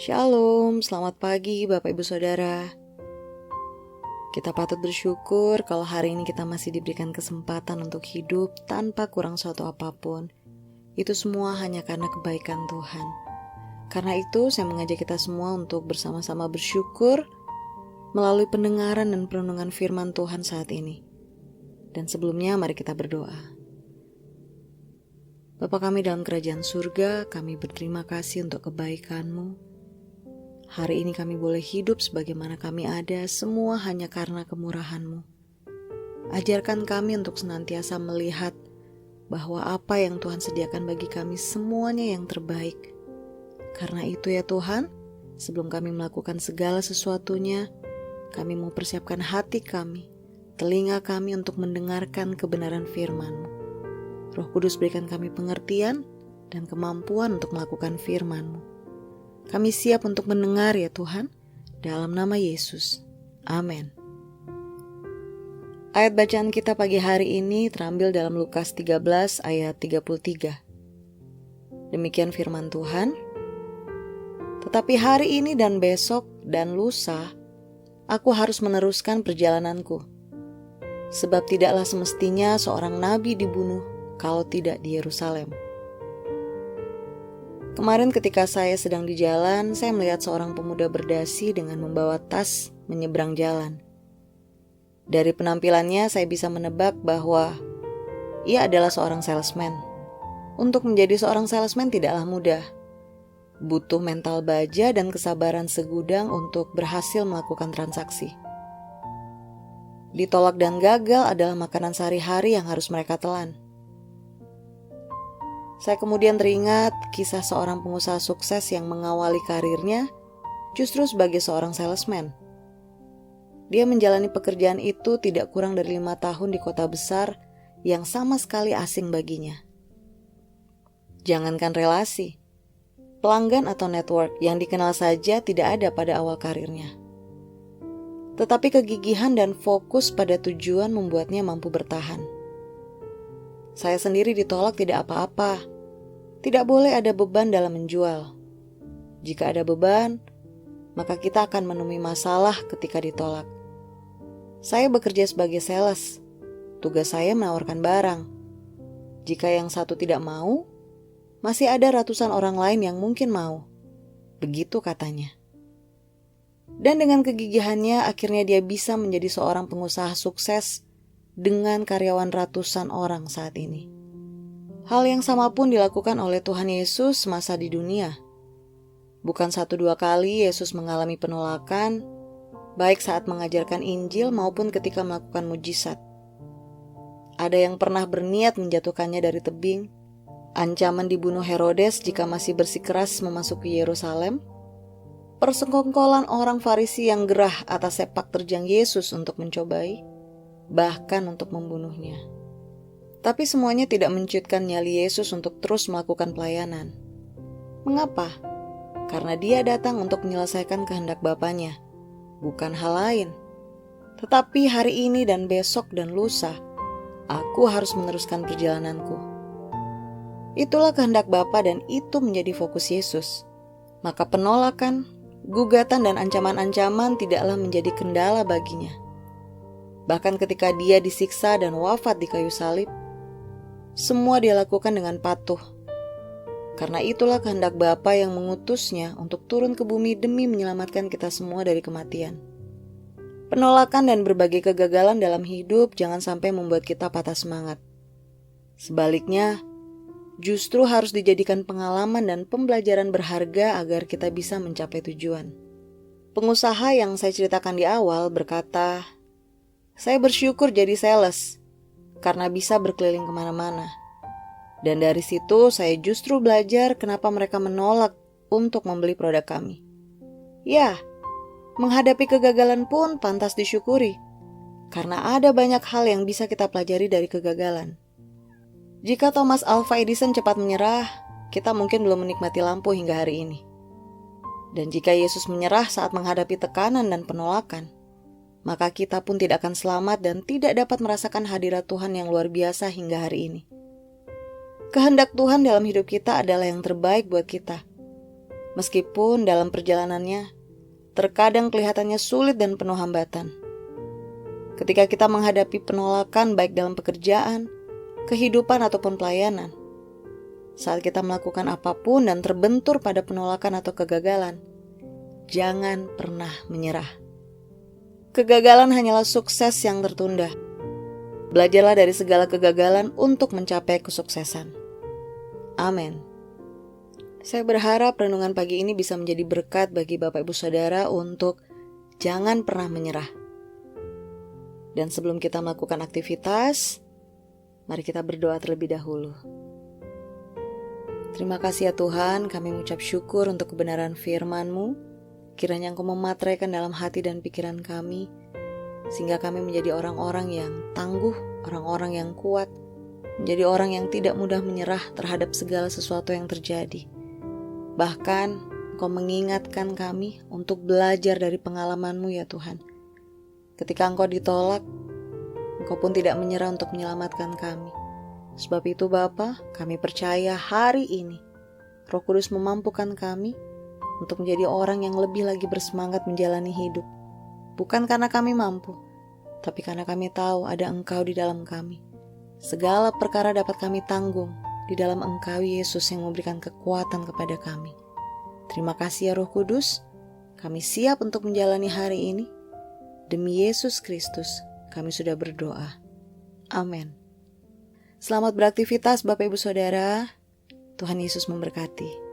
Shalom, selamat pagi Bapak Ibu Saudara. Kita patut bersyukur kalau hari ini kita masih diberikan kesempatan untuk hidup tanpa kurang suatu apapun. Itu semua hanya karena kebaikan Tuhan. Karena itu saya mengajak kita semua untuk bersama-sama bersyukur melalui pendengaran dan perenungan firman Tuhan saat ini. Dan sebelumnya mari kita berdoa. Bapa kami dalam kerajaan surga, kami berterima kasih untuk kebaikan-Mu. Hari ini kami boleh hidup sebagaimana kami ada, semua hanya karena kemurahan-Mu. Ajarkan kami untuk senantiasa melihat bahwa apa yang Tuhan sediakan bagi kami semuanya yang terbaik. Karena itu ya Tuhan, sebelum kami melakukan segala sesuatunya, kami mau persiapkan hati kami, telinga kami untuk mendengarkan kebenaran firman-Mu. Roh Kudus berikan kami pengertian dan kemampuan untuk melakukan firman-Mu. Kami siap untuk mendengar ya Tuhan, dalam nama Yesus. Amin. Ayat bacaan kita pagi hari ini terambil dalam Lukas 13 ayat 33. Demikian firman Tuhan. Tetapi hari ini dan besok dan lusa, aku harus meneruskan perjalananku. Sebab tidaklah semestinya seorang nabi dibunuh kalau tidak di Yerusalem. Kemarin ketika saya sedang di jalan, saya melihat seorang pemuda berdasi dengan membawa tas menyeberang jalan. Dari penampilannya saya bisa menebak bahwa ia adalah seorang salesman. Untuk menjadi seorang salesman tidaklah mudah. Butuh mental baja dan kesabaran segudang untuk berhasil melakukan transaksi. Ditolak dan gagal adalah makanan sehari-hari yang harus mereka telan. Saya kemudian teringat kisah seorang pengusaha sukses yang mengawali karirnya justru sebagai seorang salesman. Dia menjalani pekerjaan itu tidak kurang dari 5 tahun di kota besar yang sama sekali asing baginya. Jangankan relasi, pelanggan atau network yang dikenal saja tidak ada pada awal karirnya. Tetapi kegigihan dan fokus pada tujuan membuatnya mampu bertahan. Saya sendiri ditolak tidak apa-apa. Tidak boleh ada beban dalam menjual. Jika ada beban, maka kita akan menemui masalah ketika ditolak. Saya bekerja sebagai sales. Tugas saya menawarkan barang. Jika yang satu tidak mau, masih ada ratusan orang lain yang mungkin mau. Begitu katanya. Dan dengan kegigihannya, akhirnya dia bisa menjadi seorang pengusaha sukses dengan karyawan ratusan orang saat ini. Hal yang sama pun dilakukan oleh Tuhan Yesus semasa di dunia. Bukan 1-2 kali Yesus mengalami penolakan, baik saat mengajarkan Injil maupun ketika melakukan mujizat. Ada yang pernah berniat menjatuhkannya dari tebing, ancaman dibunuh Herodes jika masih bersikeras memasuki Yerusalem, persekongkolan orang Farisi yang gerah atas sepak terjang Yesus untuk mencobai, bahkan untuk membunuhnya. Tapi semuanya tidak menciutkan nyali Yesus untuk terus melakukan pelayanan. Mengapa? Karena dia datang untuk menyelesaikan kehendak Bapanya, bukan hal lain. Tetapi hari ini dan besok dan lusa, aku harus meneruskan perjalananku. Itulah kehendak Bapa dan itu menjadi fokus Yesus. Maka penolakan, gugatan dan ancaman-ancaman tidaklah menjadi kendala baginya. Bahkan ketika dia disiksa dan wafat di kayu salib, semua dia lakukan dengan patuh. Karena itulah kehendak Bapa yang mengutusnya untuk turun ke bumi demi menyelamatkan kita semua dari kematian. Penolakan dan berbagai kegagalan dalam hidup jangan sampai membuat kita patah semangat. Sebaliknya, justru harus dijadikan pengalaman dan pembelajaran berharga agar kita bisa mencapai tujuan. Pengusaha yang saya ceritakan di awal berkata, "Saya bersyukur jadi sales karena bisa berkeliling kemana-mana. Dan dari situ saya justru belajar kenapa mereka menolak untuk membeli produk kami. Ya, menghadapi kegagalan pun pantas disyukuri, karena ada banyak hal yang bisa kita pelajari dari kegagalan. Jika Thomas Alva Edison cepat menyerah, kita mungkin belum menikmati lampu hingga hari ini. Dan jika Yesus menyerah saat menghadapi tekanan dan penolakan, maka kita pun tidak akan selamat dan tidak dapat merasakan hadirat Tuhan yang luar biasa hingga hari ini. Kehendak Tuhan dalam hidup kita adalah yang terbaik buat kita. Meskipun dalam perjalanannya terkadang kelihatannya sulit dan penuh hambatan. Ketika kita menghadapi penolakan baik dalam pekerjaan, kehidupan ataupun pelayanan, saat kita melakukan apapun dan terbentur pada penolakan atau kegagalan, jangan pernah menyerah. Kegagalan hanyalah sukses yang tertunda. Belajarlah dari segala kegagalan untuk mencapai kesuksesan. Amin. Saya berharap renungan pagi ini bisa menjadi berkat bagi Bapak Ibu Saudara untuk jangan pernah menyerah. Dan sebelum kita melakukan aktivitas, mari kita berdoa terlebih dahulu. Terima kasih ya Tuhan, kami mengucap syukur untuk kebenaran firman-Mu. Kiranya Engkau memateraikan dalam hati dan pikiran kami, sehingga kami menjadi orang-orang yang tangguh, orang-orang yang kuat, menjadi orang yang tidak mudah menyerah terhadap segala sesuatu yang terjadi. Bahkan Engkau mengingatkan kami untuk belajar dari pengalaman-Mu ya Tuhan. Ketika Engkau ditolak, Engkau pun tidak menyerah untuk menyelamatkan kami. Sebab itu Bapa, kami percaya hari ini Roh Kudus memampukan kami untuk menjadi orang yang lebih lagi bersemangat menjalani hidup. Bukan karena kami mampu, tapi karena kami tahu ada Engkau di dalam kami. Segala perkara dapat kami tanggung di dalam Engkau Yesus yang memberikan kekuatan kepada kami. Terima kasih ya Roh Kudus, kami siap untuk menjalani hari ini. Demi Yesus Kristus, kami sudah berdoa. Amin. Selamat beraktivitas Bapak Ibu Saudara. Tuhan Yesus memberkati.